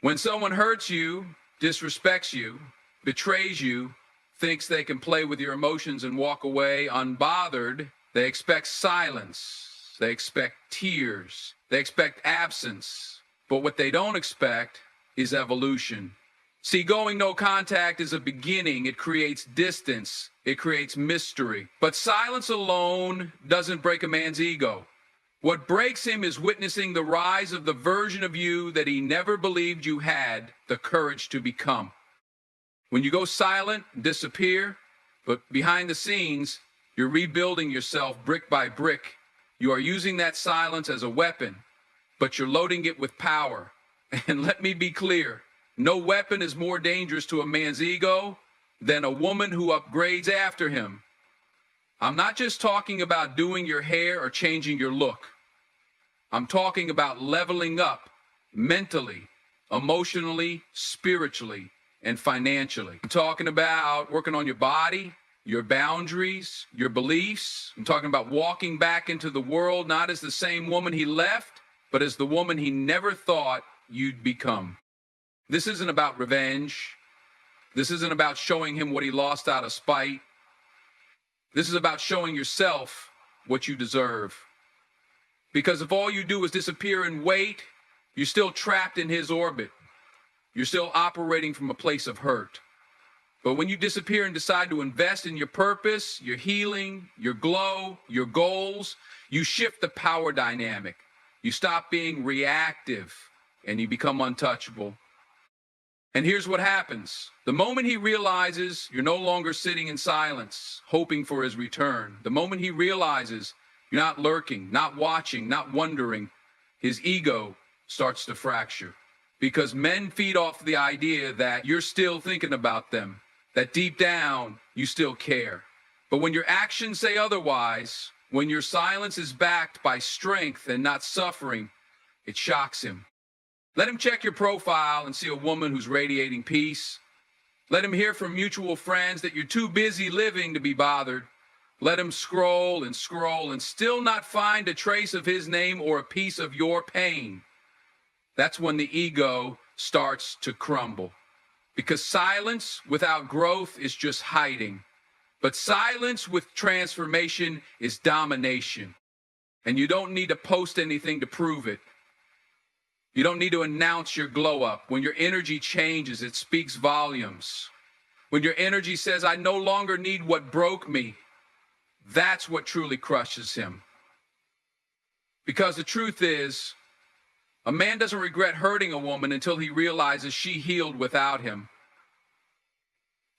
When someone hurts you, disrespects you, betrays you, thinks they can play with your emotions and walk away unbothered, they expect silence. They expect tears. They expect absence. But what they don't expect is evolution. See, going no contact is a beginning. It creates distance. It creates mystery. But silence alone doesn't break a man's ego. What breaks him is witnessing the rise of the version of you that he never believed you had the courage to become. When you go silent, disappear, but behind the scenes, you're rebuilding yourself brick by brick. You are using that silence as a weapon, but you're loading it with power. And let me be clear, no weapon is more dangerous to a man's ego than a woman who upgrades after him. I'm not just talking about doing your hair or changing your look. I'm talking about leveling up mentally, emotionally, spiritually, and financially. I'm talking about working on your body, your boundaries, your beliefs. I'm talking about walking back into the world not as the same woman he left, but as the woman he never thought you'd become. This isn't about revenge. This isn't about showing him what he lost out of spite. This is about showing yourself what you deserve. Because if all you do is disappear and wait, you're still trapped in his orbit. You're still operating from a place of hurt. But when you disappear and decide to invest in your purpose, your healing, your glow, your goals, you shift the power dynamic. You stop being reactive and you become untouchable. And here's what happens. The moment he realizes you're no longer sitting in silence, hoping for his return, the moment he realizes you're not lurking, not watching, not wondering, his ego starts to fracture. Because men feed off the idea that you're still thinking about them, that deep down you still care. But when your actions say otherwise, when your silence is backed by strength and not suffering, it shocks him. Let him check your profile and see a woman who's radiating peace. Let him hear from mutual friends that you're too busy living to be bothered. Let him scroll and still not find a trace of his name or a piece of your pain. That's when the ego starts to crumble. Because silence without growth is just hiding. But silence with transformation is domination. And you don't need to post anything to prove it. You don't need to announce your glow up. When your energy changes, it speaks volumes. When your energy says, I no longer need what broke me, that's what truly crushes him. Because the truth is, a man doesn't regret hurting a woman until he realizes she healed without him.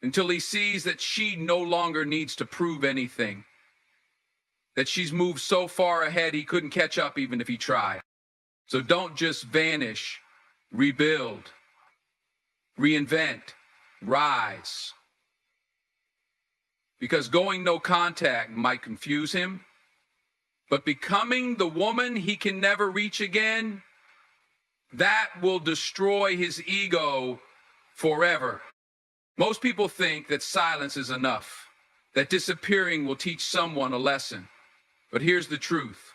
Until he sees that she no longer needs to prove anything. That she's moved so far ahead he couldn't catch up even if he tried. So don't just vanish, rebuild, reinvent, rise. Because going no contact might confuse him, but becoming the woman he can never reach again, that will destroy his ego forever. Most people think that silence is enough, that disappearing will teach someone a lesson. But here's the truth.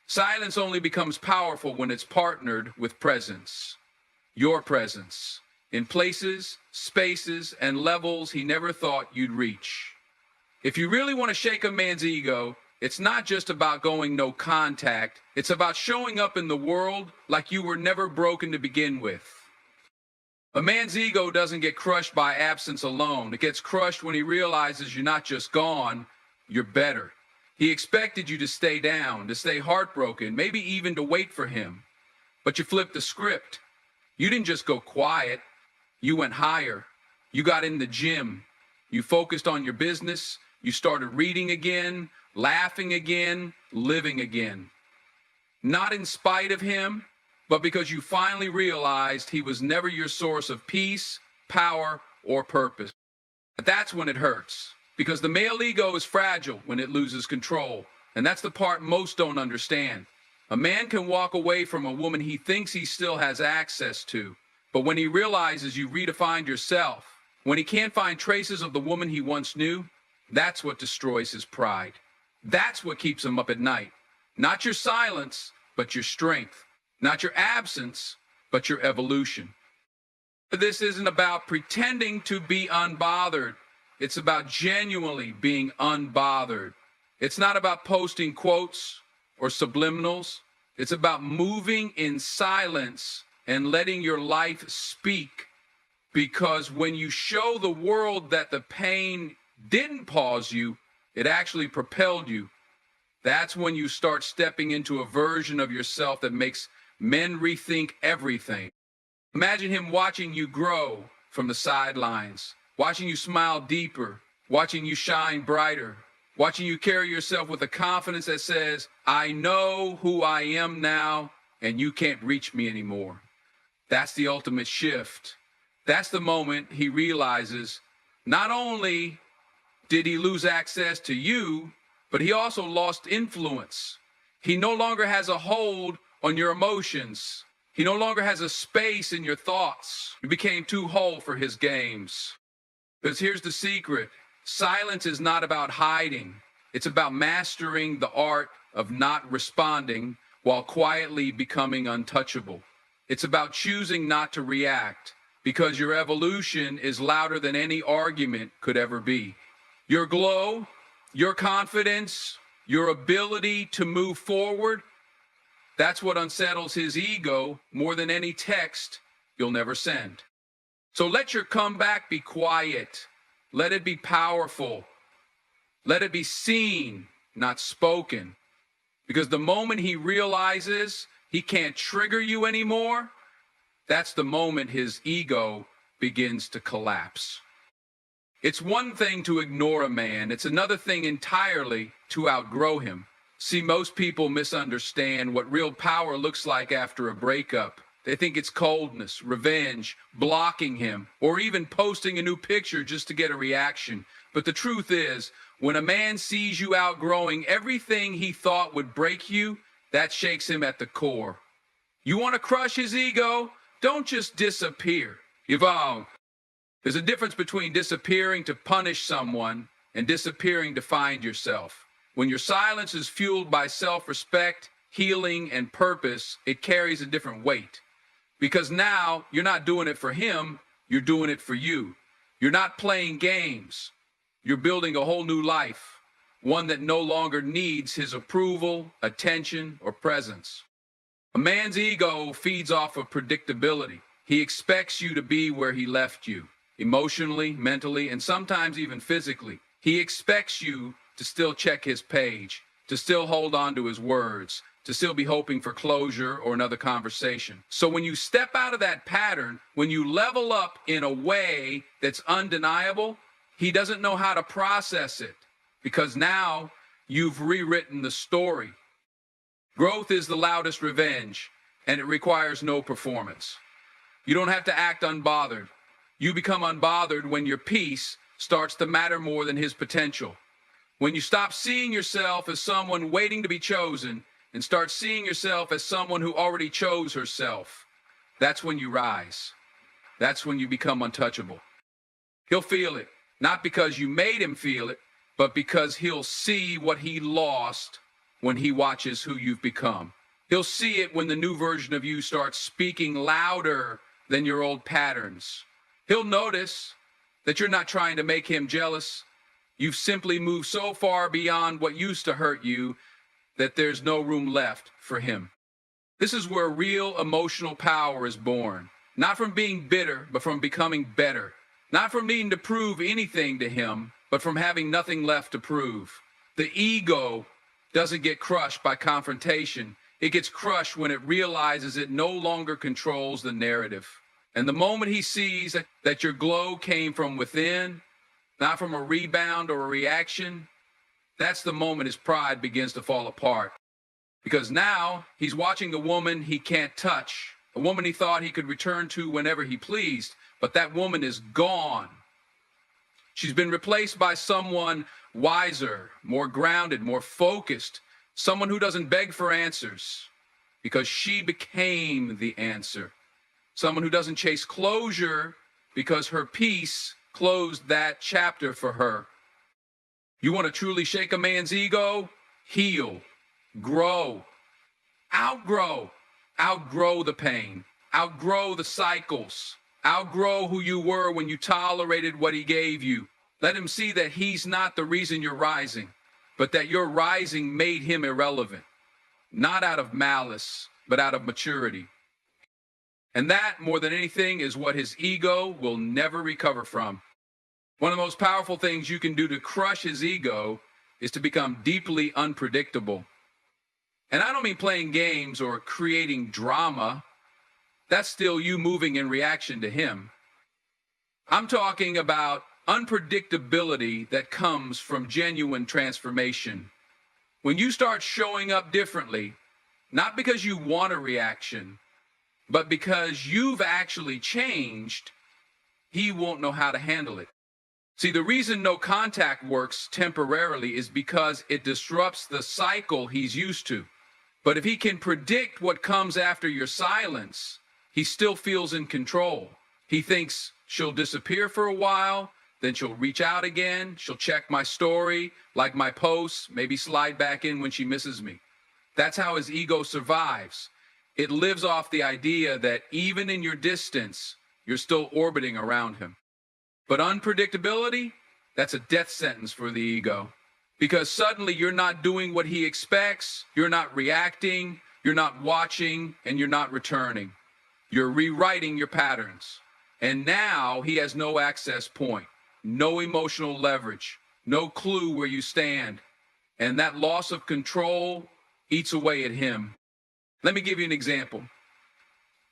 Silence only becomes powerful when it's partnered with presence. Your presence. In places, spaces, and levels he never thought you'd reach. If you really want to shake a man's ego, it's not just about going no contact. It's about showing up in the world like you were never broken to begin with. A man's ego doesn't get crushed by absence alone. It gets crushed when he realizes you're not just gone, you're better. He expected you to stay down, to stay heartbroken, maybe even to wait for him. But you flipped the script. You didn't just go quiet. You went higher. You got in the gym. You focused on your business. You started reading again, laughing again, living again. Not in spite of him, but because you finally realized he was never your source of peace, power, or purpose. That's when it hurts. Because the male ego is fragile when it loses control. And that's the part most don't understand. A man can walk away from a woman he thinks he still has access to. But when he realizes you redefined yourself, when he can't find traces of the woman he once knew, that's what destroys his pride. That's what keeps him up at night. Not your silence, but your strength. Not your absence, but your evolution. This isn't about pretending to be unbothered. It's about genuinely being unbothered. It's not about posting quotes or subliminals. It's about moving in silence and letting your life speak. Because when you show the world that the pain didn't pause you, it actually propelled you. That's when you start stepping into a version of yourself that makes men rethink everything. Imagine him watching you grow from the sidelines, watching you smile deeper, watching you shine brighter, watching you carry yourself with a confidence that says, I know who I am now, and you can't reach me anymore. That's the ultimate shift. That's the moment he realizes not only did he lose access to you, but he also lost influence. He no longer has a hold on your emotions. He no longer has a space in your thoughts. You became too whole for his games. Because here's the secret. Silence is not about hiding. It's about mastering the art of not responding while quietly becoming untouchable. It's about choosing not to react because your evolution is louder than any argument could ever be. Your glow, your confidence, your ability to move forward, that's what unsettles his ego more than any text you'll never send. So let your comeback be quiet. Let it be powerful. Let it be seen, not spoken. Because the moment he realizes he can't trigger you anymore, that's the moment his ego begins to collapse. It's one thing to ignore a man. It's another thing entirely to outgrow him. See, most people misunderstand what real power looks like after a breakup. They think it's coldness, revenge, blocking him, or even posting a new picture just to get a reaction. But the truth is, when a man sees you outgrowing everything he thought would break you, that shakes him at the core. You want to crush his ego? Don't just disappear. Evolve. There's a difference between disappearing to punish someone and disappearing to find yourself. When your silence is fueled by self-respect, healing, and purpose, it carries a different weight. Because now you're not doing it for him, you're doing it for you. You're not playing games. You're building a whole new life, one that no longer needs his approval, attention, or presence. A man's ego feeds off of predictability. He expects you to be where he left you, emotionally, mentally, and sometimes even physically. He expects you to still check his page, to still hold on to his words, to still be hoping for closure or another conversation. So when you step out of that pattern, when you level up in a way that's undeniable, he doesn't know how to process it because now you've rewritten the story. Growth is the loudest revenge, and it requires no performance. You don't have to act unbothered. You become unbothered when your peace starts to matter more than his potential. When you stop seeing yourself as someone waiting to be chosen and start seeing yourself as someone who already chose herself, that's when you rise. That's when you become untouchable. He'll feel it, not because you made him feel it, but because he'll see what he lost when he watches who you've become. He'll see it when the new version of you starts speaking louder than your old patterns. He'll notice that you're not trying to make him jealous. You've simply moved so far beyond what used to hurt you that there's no room left for him. This is where real emotional power is born. Not from being bitter, but from becoming better. Not from needing to prove anything to him, but from having nothing left to prove. The ego doesn't get crushed by confrontation. It gets crushed when it realizes it no longer controls the narrative. And the moment he sees that your glow came from within, not from a rebound or a reaction, that's the moment his pride begins to fall apart. Because now he's watching a woman he can't touch, a woman he thought he could return to whenever he pleased, but that woman is gone. She's been replaced by someone wiser, more grounded, more focused, someone who doesn't beg for answers, because she became the answer. Someone who doesn't chase closure because her peace closed that chapter for her. You want to truly shake a man's ego? Heal, grow, outgrow the pain, outgrow the cycles, Outgrow who you were when you tolerated what he gave you. Let him see that he's not the reason you're rising, but that your rising made him irrelevant, not out of malice, but out of maturity. And that, more than anything, is what his ego will never recover from. One of the most powerful things you can do to crush his ego is to become deeply unpredictable. And I don't mean playing games or creating drama. That's still you moving in reaction to him. I'm talking about unpredictability that comes from genuine transformation. When you start showing up differently, not because you want a reaction, but because you've actually changed, he won't know how to handle it. See, the reason no contact works temporarily is because it disrupts the cycle he's used to. But if he can predict what comes after your silence, he still feels in control. He thinks she'll disappear for a while, then she'll reach out again, she'll check my story, like my posts, maybe slide back in when she misses me. That's how his ego survives. It lives off the idea that even in your distance, you're still orbiting around him. But unpredictability, that's a death sentence for the ego. Because suddenly you're not doing what he expects, you're not reacting, you're not watching, and you're not returning. You're rewriting your patterns. And now he has no access point, no emotional leverage, no clue where you stand. And that loss of control eats away at him. Let me give you an example.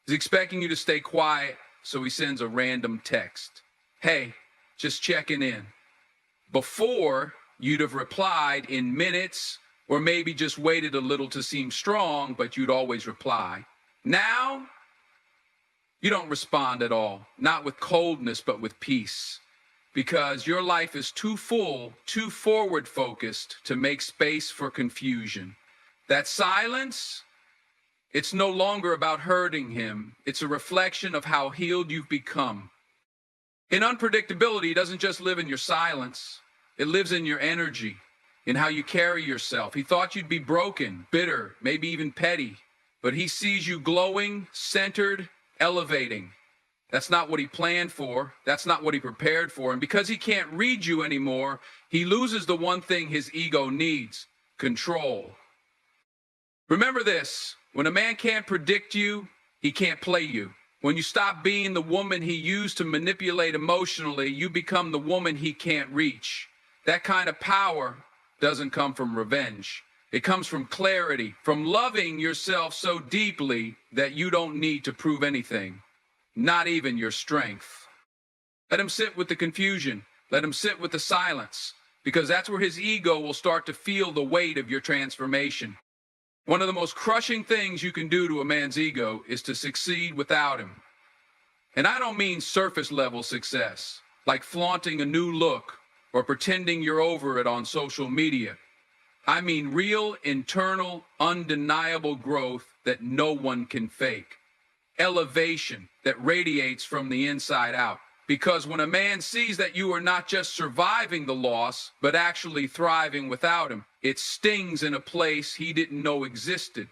He's expecting you to stay quiet, so he sends a random text. Hey, just checking in. Before, you'd have replied in minutes, or maybe just waited a little to seem strong, but you'd always reply. Now, you don't respond at all, not with coldness, but with peace, because your life is too full, too forward-focused to make space for confusion. That silence, it's no longer about hurting him. It's a reflection of how healed you've become. In unpredictability, it doesn't just live in your silence. It lives in your energy, in how you carry yourself. He thought you'd be broken, bitter, maybe even petty, but he sees you glowing, centered, elevating. That's not what he planned for. That's not what he prepared for. And because he can't read you anymore, he loses the one thing his ego needs: control. Remember this: when a man can't predict you, he can't play you. When you stop being the woman he used to manipulate emotionally, you become the woman he can't reach. That kind of power doesn't come from revenge. It comes from clarity, from loving yourself so deeply that you don't need to prove anything, not even your strength. Let him sit with the confusion. Let him sit with the silence, because that's where his ego will start to feel the weight of your transformation. One of the most crushing things you can do to a man's ego is to succeed without him. And I don't mean surface level success, like flaunting a new look or pretending you're over it on social media. I mean real, internal, undeniable growth that no one can fake. Elevation that radiates from the inside out. Because when a man sees that you are not just surviving the loss, but actually thriving without him, it stings in a place he didn't know existed.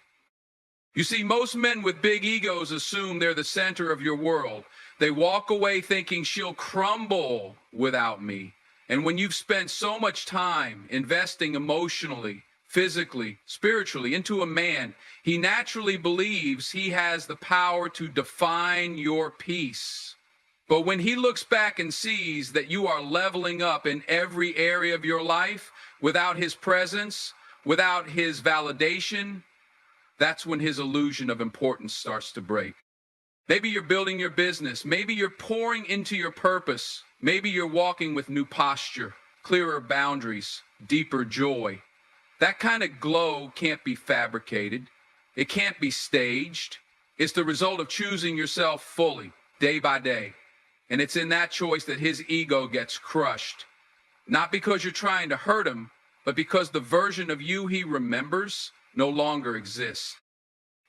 You see, most men with big egos assume they're the center of your world. They walk away thinking she'll crumble without me. And when you've spent so much time investing emotionally, physically, spiritually into a man, he naturally believes he has the power to define your peace. But when he looks back and sees that you are leveling up in every area of your life without his presence, without his validation, that's when his illusion of importance starts to break. Maybe you're building your business. Maybe you're pouring into your purpose. Maybe you're walking with new posture, clearer boundaries, deeper joy. That kind of glow can't be fabricated. It can't be staged. It's the result of choosing yourself fully, day by day. And it's in that choice that his ego gets crushed. Not because you're trying to hurt him, but because the version of you he remembers no longer exists.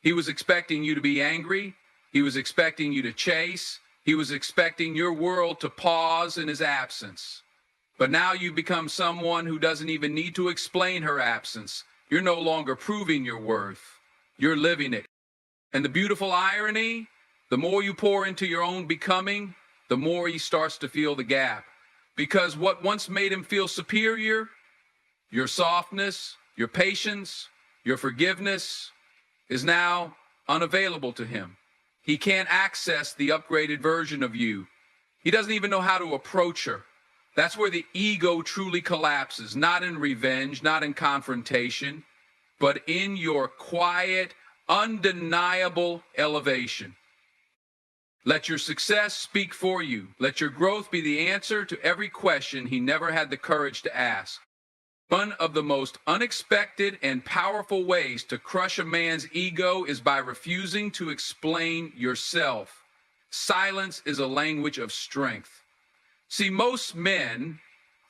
He was expecting you to be angry. He was expecting you to chase. He was expecting your world to pause in his absence. But now you've become someone who doesn't even need to explain her absence. You're no longer proving your worth. You're living it. And the beautiful irony The more you pour into your own becoming, the more he starts to feel the gap. Because what once made him feel superior, your softness, your patience, your forgiveness, is now unavailable to him. He can't access the upgraded version of you. He doesn't even know how to approach her. That's where the ego truly collapses, not in revenge, not in confrontation, but in your quiet, undeniable elevation. Let your success speak for you. Let your growth be the answer to every question he never had the courage to ask. One of the most unexpected and powerful ways to crush a man's ego is by refusing to explain yourself. Silence is a language of strength. See, most men,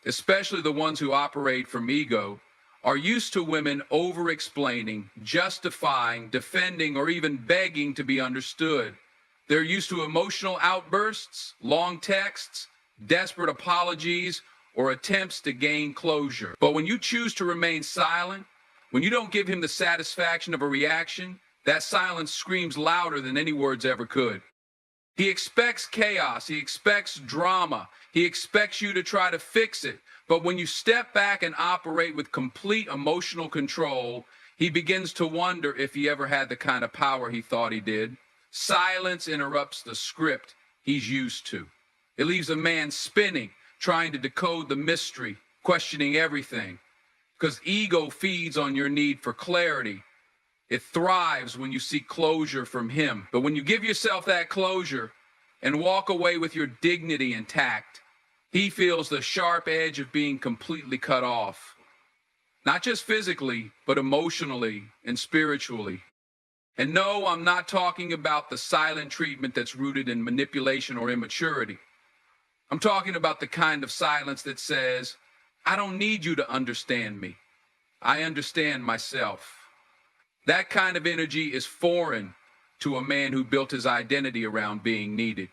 especially the ones who operate from ego, are used to women over-explaining, justifying, defending, or even begging to be understood. They're used to emotional outbursts, long texts, desperate apologies, or attempts to gain closure. But when you choose to remain silent, when you don't give him the satisfaction of a reaction, that silence screams louder than any words ever could. He expects chaos, he expects drama, he expects you to try to fix it. But when you step back and operate with complete emotional control, he begins to wonder if he ever had the kind of power he thought he did. Silence interrupts the script he's used to. It leaves a man spinning, trying to decode the mystery, questioning everything. Because ego feeds on your need for clarity. It thrives when you seek closure from him. But when you give yourself that closure and walk away with your dignity intact, he feels the sharp edge of being completely cut off. Not just physically, but emotionally and spiritually. And no, I'm not talking about the silent treatment that's rooted in manipulation or immaturity. I'm talking about the kind of silence that says, I don't need you to understand me. I understand myself. That kind of energy is foreign to a man who built his identity around being needed.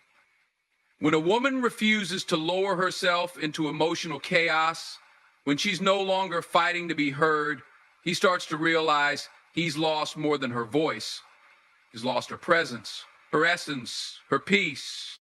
When a woman refuses to lower herself into emotional chaos, when she's no longer fighting to be heard, he starts to realize he's lost more than her voice. He's lost her presence, her essence, her peace.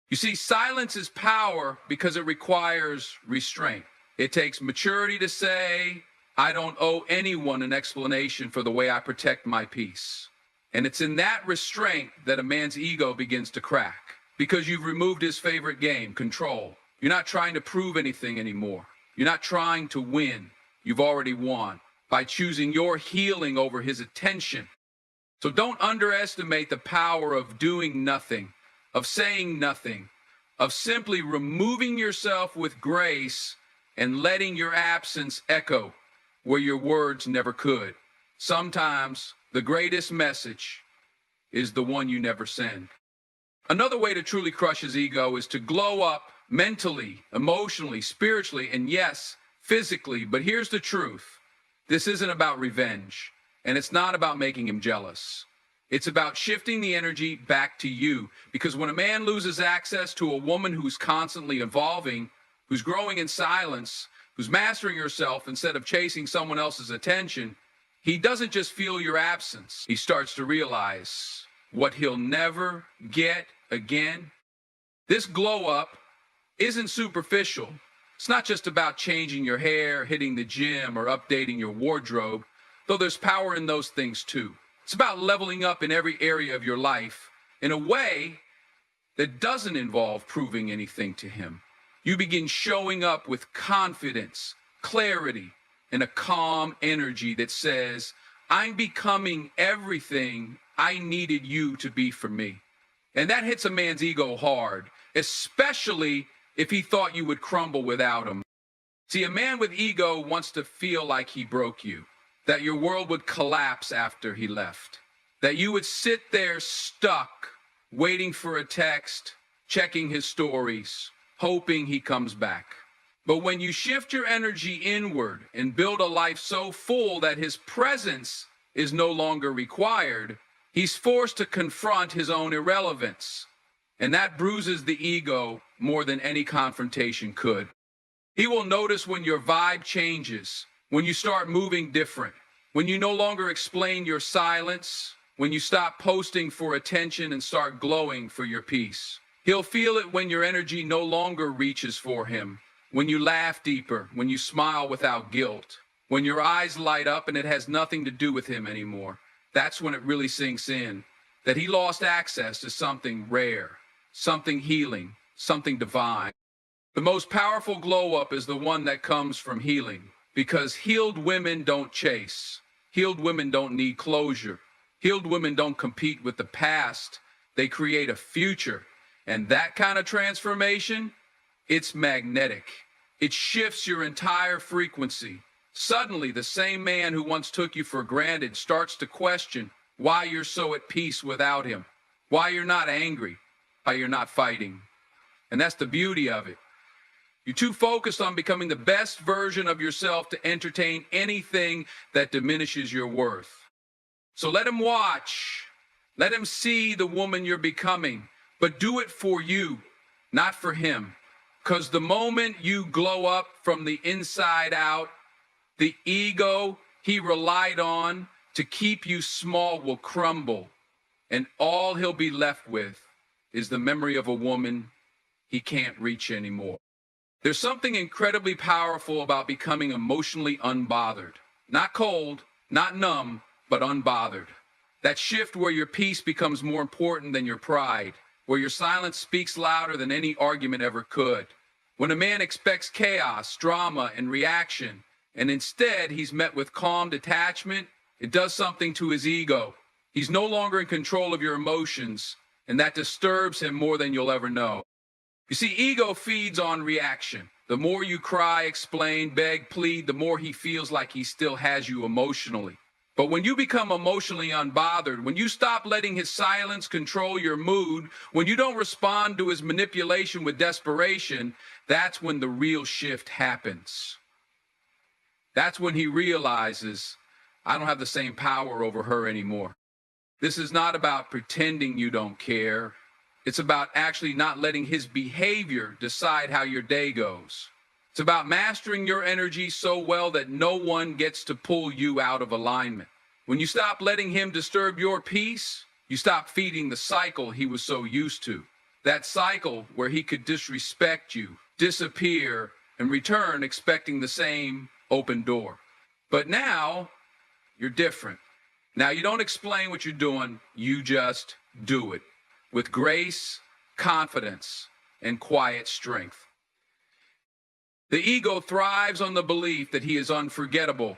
You see, silence is power because it requires restraint. It takes maturity to say, I don't owe anyone an explanation for the way I protect my peace. And it's in that restraint that a man's ego begins to crack. Because you've removed his favorite game, control. You're not trying to prove anything anymore. You're not trying to win. You've already won by choosing your healing over his attention. So don't underestimate the power of doing nothing, of saying nothing, of simply removing yourself with grace and letting your absence echo where your words never could. Sometimes the greatest message is the one you never send. Another way to truly crush his ego is to glow up mentally, emotionally, spiritually, and yes, physically. But here's the truth. This isn't about revenge, and it's not about making him jealous. It's about shifting the energy back to you. Because when a man loses access to a woman who's constantly evolving, who's growing in silence, who's mastering herself instead of chasing someone else's attention, he doesn't just feel your absence. He starts to realize what he'll never get again. This glow up isn't superficial. It's not just about changing your hair, hitting the gym, or updating your wardrobe, though there's power in those things too. It's about leveling up in every area of your life in a way that doesn't involve proving anything to him. You begin showing up with confidence, clarity, and a calm energy that says, I'm becoming everything I needed you to be for me. And that hits a man's ego hard, especially if he thought you would crumble without him. See, a man with ego wants to feel like he broke you, that your world would collapse after he left, that you would sit there stuck, waiting for a text, checking his stories, hoping he comes back. But when you shift your energy inward and build a life so full that his presence is no longer required, he's forced to confront his own irrelevance. And that bruises the ego more than any confrontation could. He will notice when your vibe changes, when you start moving different, when you no longer explain your silence, when you stop posting for attention and start glowing for your peace. He'll feel it when your energy no longer reaches for him, when you laugh deeper, when you smile without guilt, when your eyes light up and it has nothing to do with him anymore. That's when it really sinks in, that he lost access to something rare, something healing, something divine. The most powerful glow-up is the one that comes from healing, because healed women don't chase. Healed women don't need closure. Healed women don't compete with the past. They create a future. And that kind of transformation, it's magnetic. It shifts your entire frequency. Suddenly, the same man who once took you for granted starts to question why you're so at peace without him, why you're not angry, why you're not fighting. And that's the beauty of it. You're too focused on becoming the best version of yourself to entertain anything that diminishes your worth. So let him watch. Let him see the woman you're becoming, but do it for you, not for him. Because the moment you glow up from the inside out, the ego he relied on to keep you small will crumble, and all he'll be left with is the memory of a woman he can't reach anymore. There's something incredibly powerful about becoming emotionally unbothered. Not cold, not numb, but unbothered. That shift where your peace becomes more important than your pride, where your silence speaks louder than any argument ever could. When a man expects chaos, drama, and reaction, and instead he's met with calm detachment, it does something to his ego. He's no longer in control of your emotions, and that disturbs him more than you'll ever know. You see, ego feeds on reaction. The more you cry, explain, beg, plead, the more he feels like he still has you emotionally. But when you become emotionally unbothered, when you stop letting his silence control your mood, when you don't respond to his manipulation with desperation, that's when the real shift happens. That's when he realizes, I don't have the same power over her anymore. This is not about pretending you don't care. It's about actually not letting his behavior decide how your day goes. It's about mastering your energy so well that no one gets to pull you out of alignment. When you stop letting him disturb your peace, you stop feeding the cycle he was so used to. That cycle where he could disrespect you, disappear, and return expecting the same open door. But now, you're different. Now you don't explain what you're doing, you just do it. With grace, confidence, and quiet strength. The ego thrives on the belief that he is unforgettable,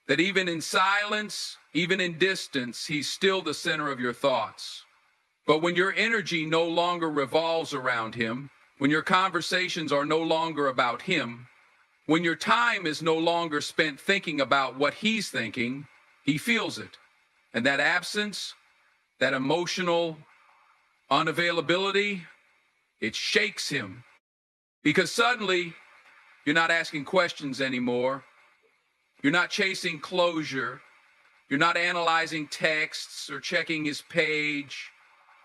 that even in silence, even in distance, he's still the center of your thoughts. But when your energy no longer revolves around him, when your conversations are no longer about him, when your time is no longer spent thinking about what he's thinking, he feels it. And that absence, that emotional unavailability, it shakes him. Because suddenly, you're not asking questions anymore. You're not chasing closure. You're not analyzing texts or checking his page.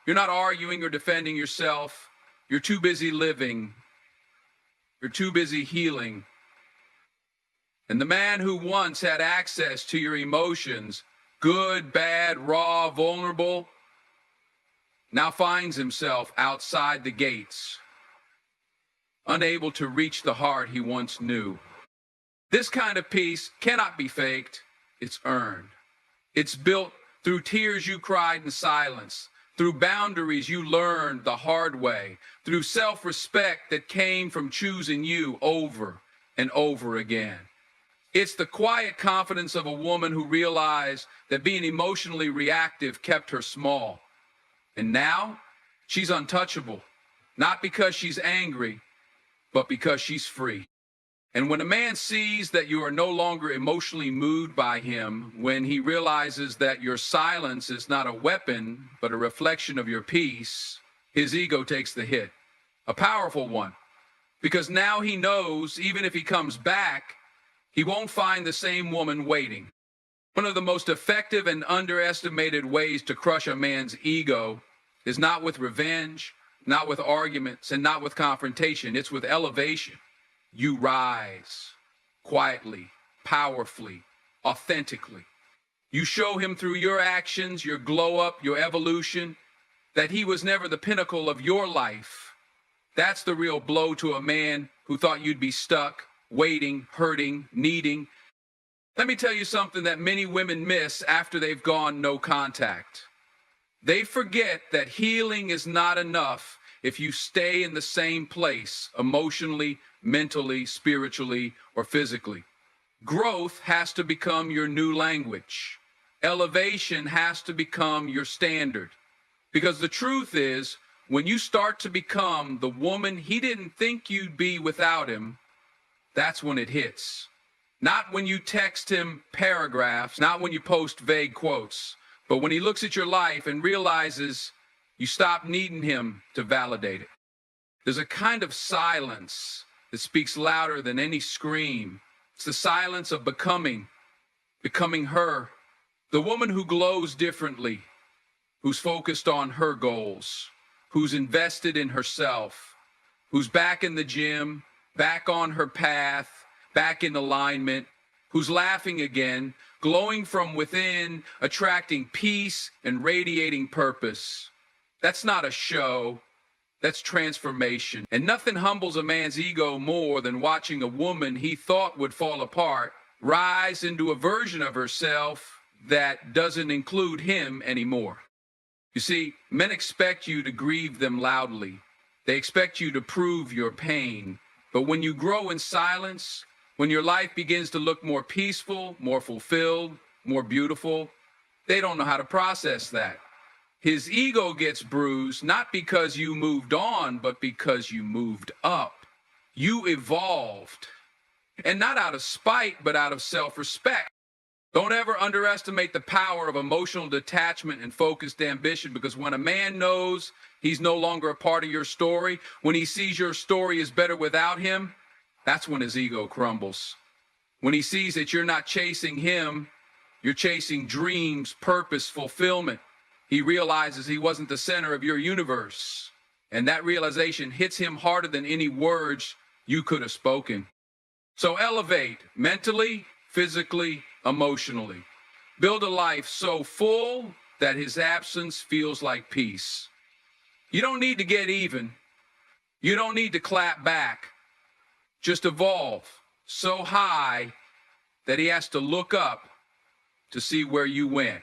You're not arguing or defending yourself. You're too busy living. You're too busy healing. And the man who once had access to your emotions, good, bad, raw, vulnerable, now finds himself outside the gates, unable to reach the heart he once knew. This kind of peace cannot be faked, it's earned. It's built through tears you cried in silence, through boundaries you learned the hard way, through self-respect that came from choosing you over and over again. It's the quiet confidence of a woman who realized that being emotionally reactive kept her small. And now, she's untouchable, not because she's angry, but because she's free. And when a man sees that you are no longer emotionally moved by him, when he realizes that your silence is not a weapon, but a reflection of your peace, his ego takes the hit, a powerful one. Because now he knows, even if he comes back, he won't find the same woman waiting. One of the most effective and underestimated ways to crush a man's ego is not with revenge, not with arguments, and not with confrontation. It's with elevation. You rise quietly, powerfully, authentically. You show him through your actions, your glow up, your evolution, that he was never the pinnacle of your life. That's the real blow to a man who thought you'd be stuck, waiting, hurting, needing. Let me tell you something that many women miss after they've gone no contact. They forget that healing is not enough if you stay in the same place emotionally, mentally, spiritually, or physically. Growth has to become your new language. Elevation has to become your standard. Because the truth is, when you start to become the woman he didn't think you'd be without him, that's when it hits. Not when you text him paragraphs, not when you post vague quotes, but when he looks at your life and realizes you stop needing him to validate it. There's a kind of silence that speaks louder than any scream. It's the silence of becoming her, the woman who glows differently, who's focused on her goals, who's invested in herself, who's back in the gym, back on her path, back in alignment, who's laughing again, glowing from within, attracting peace and radiating purpose. That's not a show. That's transformation. And nothing humbles a man's ego more than watching a woman he thought would fall apart rise into a version of herself that doesn't include him anymore. You see, men expect you to grieve them loudly. They expect you to prove your pain. But when you grow in silence, when your life begins to look more peaceful, more fulfilled, more beautiful, they don't know how to process that. His ego gets bruised, not because you moved on, but because you moved up. You evolved. And not out of spite, but out of self-respect. Don't ever underestimate the power of emotional detachment and focused ambition, because when a man knows he's no longer a part of your story, when he sees your story is better without him, that's when his ego crumbles. When he sees that you're not chasing him, you're chasing dreams, purpose, fulfillment. He realizes he wasn't the center of your universe. And that realization hits him harder than any words you could have spoken. So elevate mentally, physically, emotionally. Build a life so full that his absence feels like peace. You don't need to get even. You don't need to clap back. Just evolve so high that he has to look up to see where you went.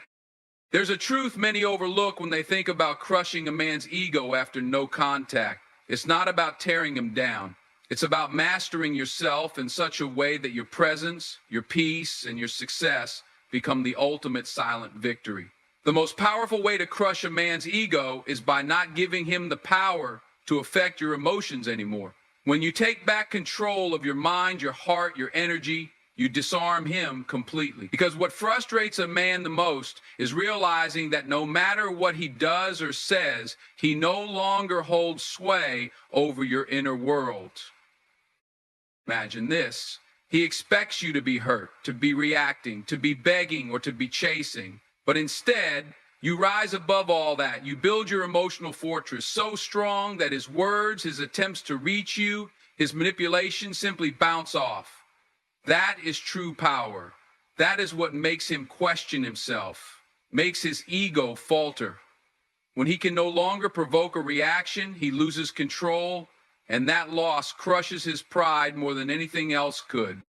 There's a truth many overlook when they think about crushing a man's ego after no contact. It's not about tearing him down. It's about mastering yourself in such a way that your presence, your peace, and your success become the ultimate silent victory. The most powerful way to crush a man's ego is by not giving him the power to affect your emotions anymore. When you take back control of your mind, your heart, your energy, you disarm him completely. Because what frustrates a man the most is realizing that no matter what he does or says, he no longer holds sway over your inner world. Imagine this. He expects you to be hurt, to be reacting, to be begging, or to be chasing. But instead, you rise above all that. You build your emotional fortress so strong that his words, his attempts to reach you, his manipulation simply bounce off. That is true power. That is what makes him question himself, makes his ego falter. When he can no longer provoke a reaction, he loses control, and that loss crushes his pride more than anything else could.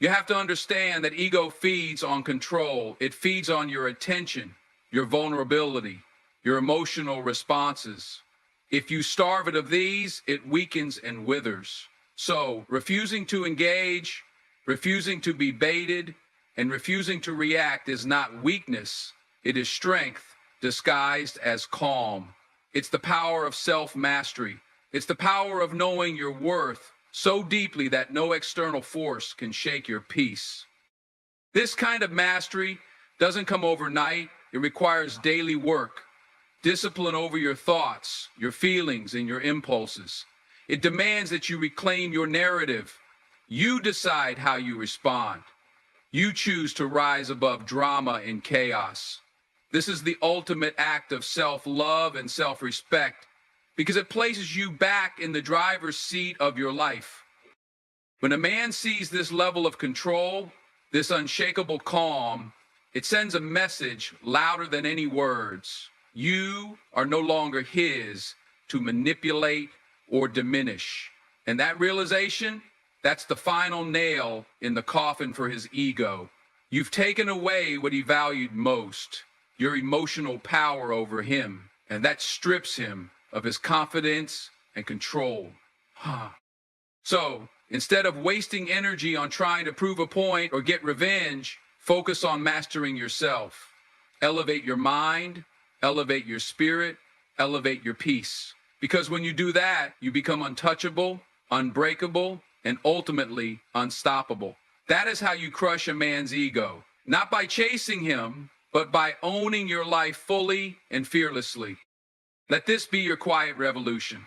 You have to understand that ego feeds on control. It feeds on your attention, your vulnerability, your emotional responses. If you starve it of these, it weakens and withers. So, refusing to engage, refusing to be baited, and refusing to react is not weakness. It is strength disguised as calm. It's the power of self-mastery. It's the power of knowing your worth so deeply that no external force can shake your peace. This kind of mastery doesn't come overnight. It requires daily work, discipline over your thoughts, your feelings, and your impulses. It demands that you reclaim your narrative. You decide how you respond. You choose to rise above drama and chaos. This is the ultimate act of self-love and self-respect because it places you back in the driver's seat of your life. When a man sees this level of control, this unshakable calm, It sends a message louder than any words. You are no longer his to manipulate or diminish. And that realization, that's the final nail in the coffin for his ego. You've taken away what he valued most, your emotional power over him, and that strips him of his confidence and control. So, instead of wasting energy on trying to prove a point or get revenge, focus on mastering yourself. Elevate your mind, elevate your spirit, elevate your peace. Because when you do that, you become untouchable, unbreakable, and ultimately unstoppable. That is how you crush a man's ego. Not by chasing him, but by owning your life fully and fearlessly. Let this be your quiet revolution.